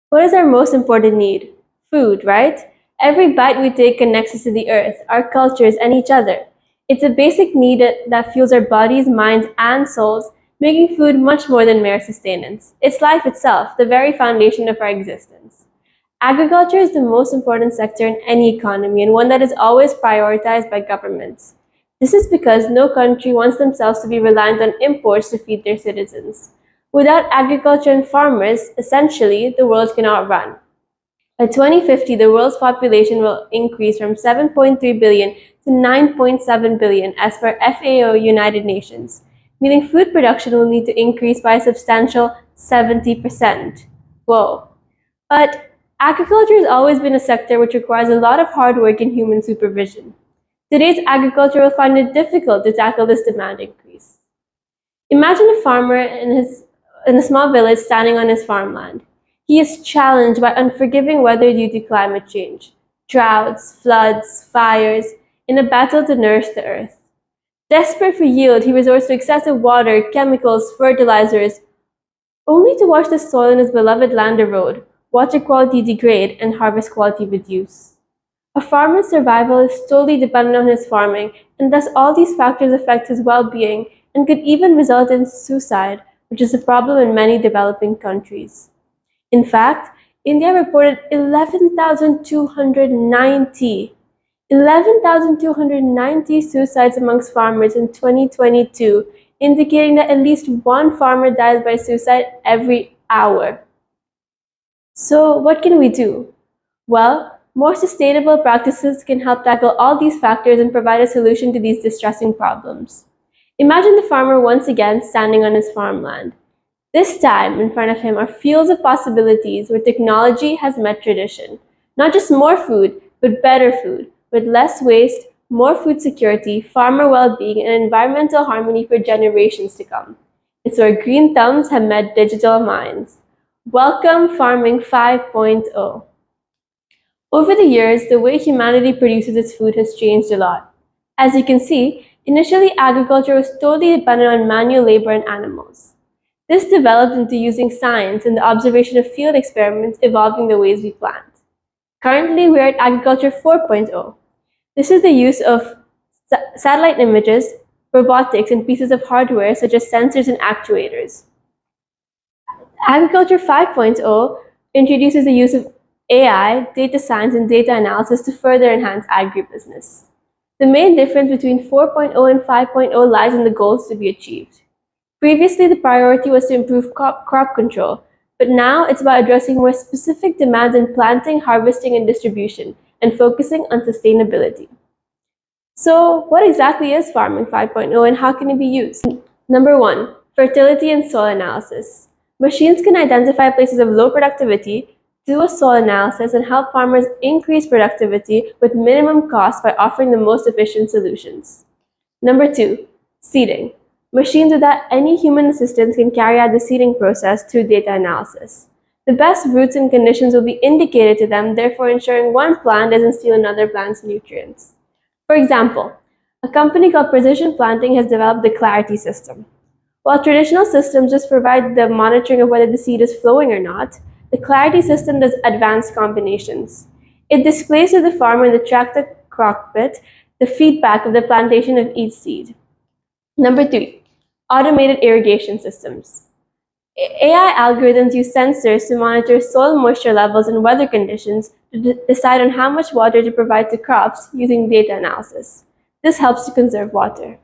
What is our most important need? Food, right? Every bite we take connects us to the earth, our cultures, and each other. It's a basic need that fuels our bodies, minds, and souls, making food much more than mere sustenance. It's life itself, the very foundation of our existence. Agriculture is the most important sector in any economy and one that is always prioritized by governments. This is because no country wants themselves to be reliant on imports to feed their citizens. Without agriculture and farmers, essentially, the world cannot run. By 2050, the world's population will increase from 7.3 billion to 9.7 billion as per FAO United Nations, meaning food production will need to increase by a substantial 70%. Whoa. But agriculture has always been a sector which requires a lot of hard work and human supervision. Today's agriculture will find it difficult to tackle this demand increase. Imagine a farmer in a small village standing on his farmland. He is challenged by unforgiving weather due to climate change, droughts, floods, fires, in a battle to nourish the earth. Desperate for yield, he resorts to excessive water, chemicals, fertilizers, only to watch the soil in his beloved land erode, water quality degrade, and harvest quality reduce. A farmer's survival is totally dependent on his farming, and thus all these factors affect his well-being and could even result in suicide, which is a problem in many developing countries. In fact, India reported 11,290 suicides amongst farmers in 2022, indicating that at least one farmer dies by suicide every hour. So, what can we do? Well, more sustainable practices can help tackle all these factors and provide a solution to these distressing problems. Imagine the farmer once again standing on his farmland. This time, in front of him are fields of possibilities where technology has met tradition. Not just more food, but better food, with less waste, more food security, farmer well-being, and environmental harmony for generations to come. It's where green thumbs have met digital minds. Welcome Farming 5.0. Over the years, the way humanity produces its food has changed a lot. As you can see, initially agriculture was totally dependent on manual labor and animals. This developed into using science and the observation of field experiments evolving the ways we plant. Currently, we are at Agriculture 4.0. This is the use of satellite images, robotics, and pieces of hardware such as sensors and actuators. Agriculture 5.0 introduces the use of AI, data science, and data analysis to further enhance agribusiness. The main difference between 4.0 and 5.0 lies in the goals to be achieved. Previously, the priority was to improve crop control, but now it's about addressing more specific demands in planting, harvesting, and distribution, and focusing on sustainability. So, what exactly is Farming 5.0 and how can it be used? Number 1, fertility and soil analysis. Machines can identify places of low productivity, do a soil analysis, and help farmers increase productivity with minimum cost by offering the most efficient solutions. Number 2, seeding. Machines without any human assistance can carry out the seeding process through data analysis. The best roots and conditions will be indicated to them, therefore ensuring one plant doesn't steal another plant's nutrients. For example, a company called Precision Planting has developed the Clarity system. While traditional systems just provide the monitoring of whether the seed is flowing or not, the Clarity system does advanced combinations. It displays to the farmer in the tractor cockpit the feedback of the plantation of each seed. Number 3, automated irrigation systems. AI algorithms use sensors to monitor soil moisture levels and weather conditions to decide on how much water to provide to crops using data analysis. This helps to conserve water.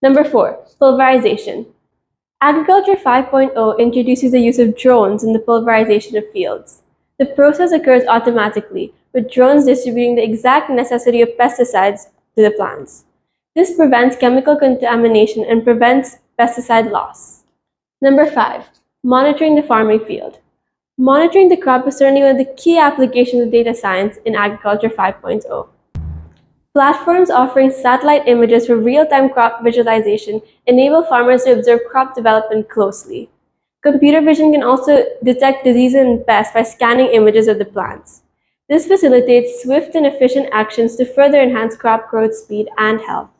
Number 4, pulverization. Agriculture 5.0 introduces the use of drones in the pulverization of fields. The process occurs automatically, with drones distributing the exact necessity of pesticides to the plants. This prevents chemical contamination and prevents pesticide loss. Number 5, monitoring the farming field. Monitoring the crop is certainly one of the key applications of data science in Agriculture 5.0. Platforms offering satellite images for real-time crop visualization enable farmers to observe crop development closely. Computer vision can also detect diseases and pests by scanning images of the plants. This facilitates swift and efficient actions to further enhance crop growth speed and health.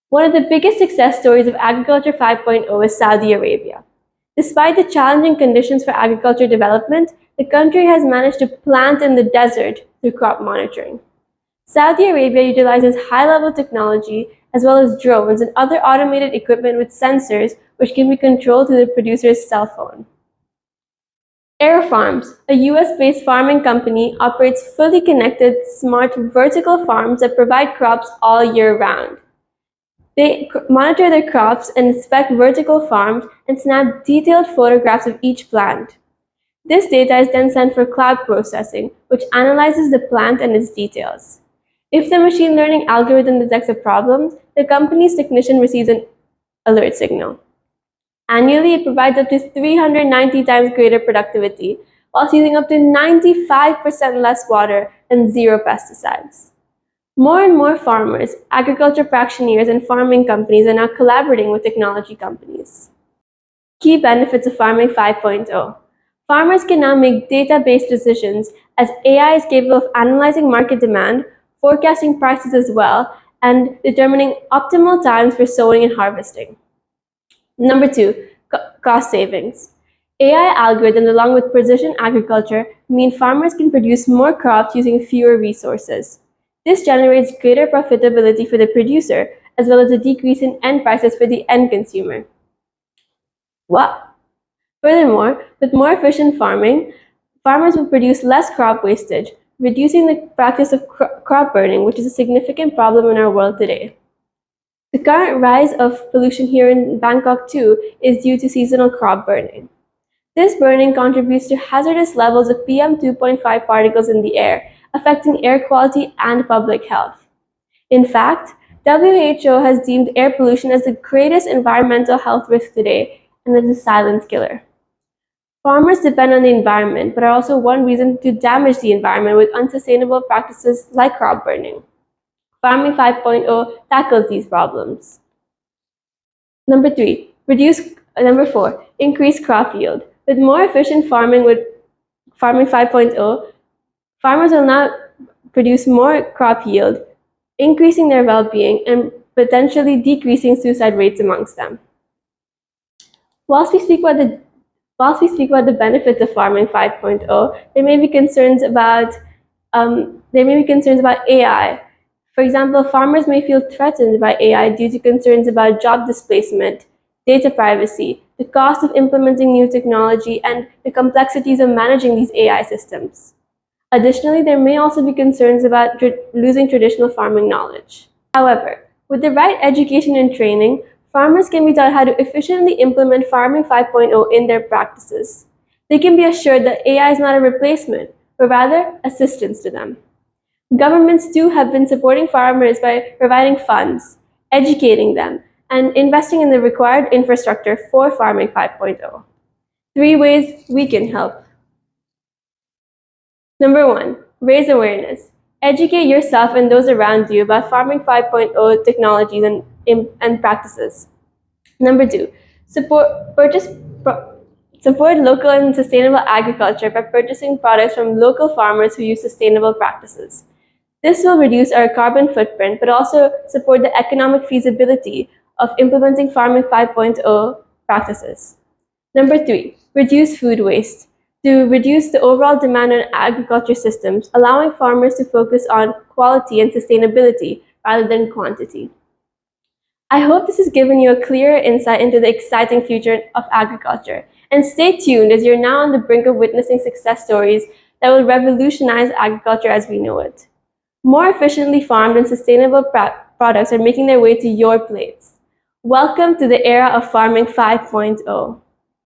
One of the biggest success stories of Agriculture 5.0 is Saudi Arabia. Despite the challenging conditions for agriculture development, the country has managed to plant in the desert through crop monitoring. Saudi Arabia utilizes high-level technology as well as drones and other automated equipment with sensors which can be controlled through the producer's cell phone. Air Farms, a US-based farming company, operates fully connected, smart vertical farms that provide crops all year round. They monitor their crops and inspect vertical farms and snap detailed photographs of each plant. This data is then sent for cloud processing, which analyzes the plant and its details. If the machine learning algorithm detects a problem, the company's technician receives an alert signal. Annually, it provides up to 390 times greater productivity, whilst using up to 95% less water and zero pesticides. More and more farmers, agriculture practitioners, and farming companies are now collaborating with technology companies. Key benefits of Farming 5.0. Farmers can now make data-based decisions as AI is capable of analyzing market demand, forecasting prices as well, and determining optimal times for sowing and harvesting. Number 2, cost savings. AI algorithms along with precision agriculture mean farmers can produce more crops using fewer resources. This generates greater profitability for the producer as well as a decrease in end prices for the end consumer. Furthermore, with more efficient farming, farmers will produce less crop wastage, reducing the practice of crop burning, which is a significant problem in our world today. The current rise of pollution here in Bangkok too is due to seasonal crop burning. This burning contributes to hazardous levels of PM 2.5 particles in the air, affecting air quality and public health. In fact, WHO has deemed air pollution as the greatest environmental health risk today and as a silent killer. Farmers depend on the environment, but are also one reason to damage the environment with unsustainable practices like crop burning. Farming 5.0 tackles these problems. Number 4, increase crop yield. With more efficient farming with Farming 5.0, farmers will now produce more crop yield, increasing their well-being and potentially decreasing suicide rates amongst them. Whilst we speak about the benefits of Farming 5.0, there may be concerns about AI. For example, farmers may feel threatened by AI due to concerns about job displacement, data privacy, the cost of implementing new technology, and the complexities of managing these AI systems. Additionally, there may also be concerns about losing traditional farming knowledge. However, with the right education and training, farmers can be taught how to efficiently implement Farming 5.0 in their practices. They can be assured that AI is not a replacement, but rather assistance to them. Governments too have been supporting farmers by providing funds, educating them, and investing in the required infrastructure for Farming 5.0. 3 ways we can help. Number 1, raise awareness. Educate yourself and those around you about Farming 5.0 technologies and practices. Number 2, support local and sustainable agriculture by purchasing products from local farmers who use sustainable practices. This will reduce our carbon footprint, but also support the economic feasibility of implementing Farming 5.0 practices. Number 3, reduce food waste. To reduce the overall demand on agriculture systems, allowing farmers to focus on quality and sustainability rather than quantity. I hope this has given you a clearer insight into the exciting future of agriculture. And stay tuned as you're now on the brink of witnessing success stories that will revolutionize agriculture as we know it. More efficiently farmed and sustainable products are making their way to your plates. Welcome to the era of Farming 5.0.